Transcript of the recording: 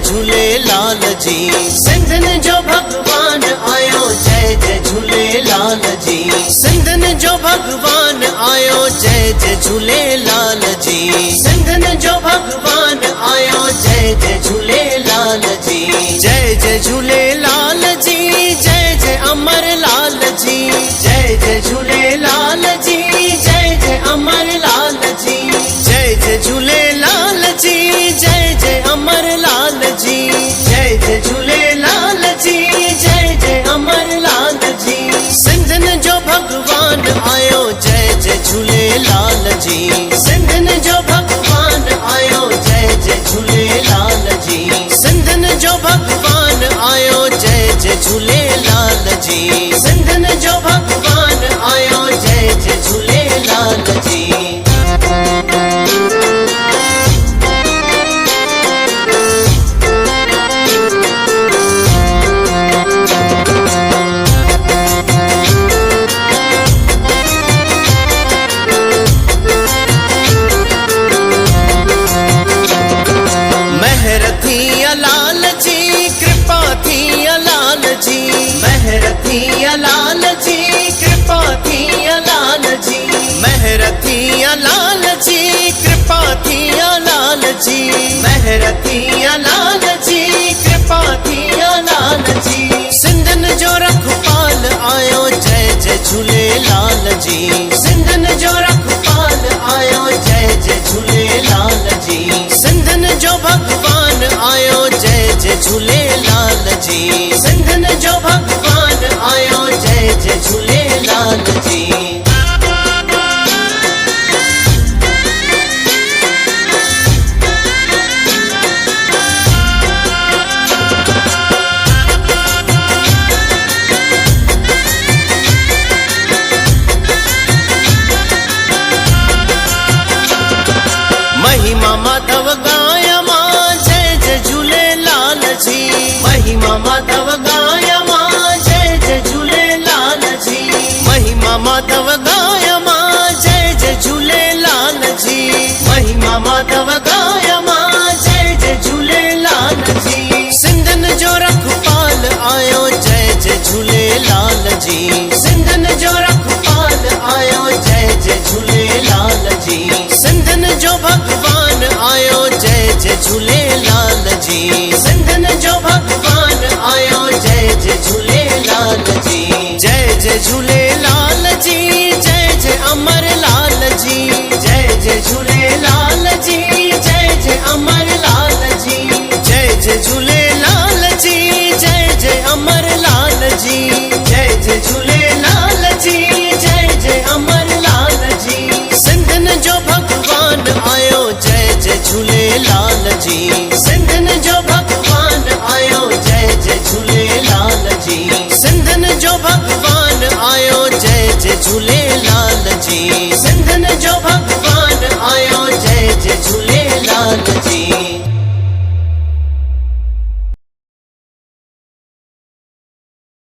झूलेलाल जी। सिंधन जो भगवान आयो जय जय झूलेलाल जी। सिंधन जो भगवान आयो जय जय झूलेलाल जी। सिंधन जो भगवान आयो जय जय झूलेलाल जी। जय जय झूलेलाल जी, जय जय अमरलाल जी। जय जय झूलेलाल जी, जय जय अमरलाल जी। जय जय झूलेलाल जी, जय जय अमरलाल जी। जय जय झूलेलाल जी, जय जय अमरलाल जी। सिंधन जो भगवान आयो जय जय झूलेलाल जी। सिंधन जो भगवान आयो जय जय झूलेलाल जी। सिंधन जो भगवान आयो जय जय झूलेलाल जी। सिंधन जो भगवान आयो जय जय झूलेलाल जी। मेहर थी लाल जी, कृपा थी लाल जी। मेहर थी लाल जी, कृपा थी लाल जी। मेहर थी लाल जी, कृपा थी लाल जी। मेहर थी लाल जी, कृपा थी लाल जी। सिंधन जो रखपाल आयो जय जय झूलेलाल जी। सिंधन जो रखपाल आयो जय जय झूलेलाल जी। सिंधन जो भगवान आयो जय जय झूलेलाल जी। सिंधन जो भगवान आयो जय जय झूलेलाल जी। महिमा माधव गाय मां जय जय झूलेलाल जी। महिमा माधव गाय मां जय जय झूलेलाल जी। महिमा माधव गाय मां जय जय झूलेलाल जी। महिमा माधव गाय मां जय जय झूलेलाल जी। सिंधन जो रखपाल आयो जय जय झूलेलाल जी। सिंधन जो रखपाल आयो जय जय झूलेलाल जी। सिंधन जो भगवान आयो जय जय झूलेलाल जी। सिंधन जो भगवान आयो जय जय झूलेलाल जी। जय जय झूलेलाल जी, जय जय अमरलाल जी। जय जय झूलेलाल जी, जय जय अमरलाल जी। जय जय झूलेलाल जी, जय जय अमरलाल जी। जय जय झूलेलाल जी, जय जय अमरलाल जी। सिंधन जो भगवान आयो जय जय झूलेलाल जी। सिंधन जो भगवान आयो जय जय झूलेलाल जी। सिंधन जो भगवान आयो जय जय झूलेलाल जी। सिंधन जो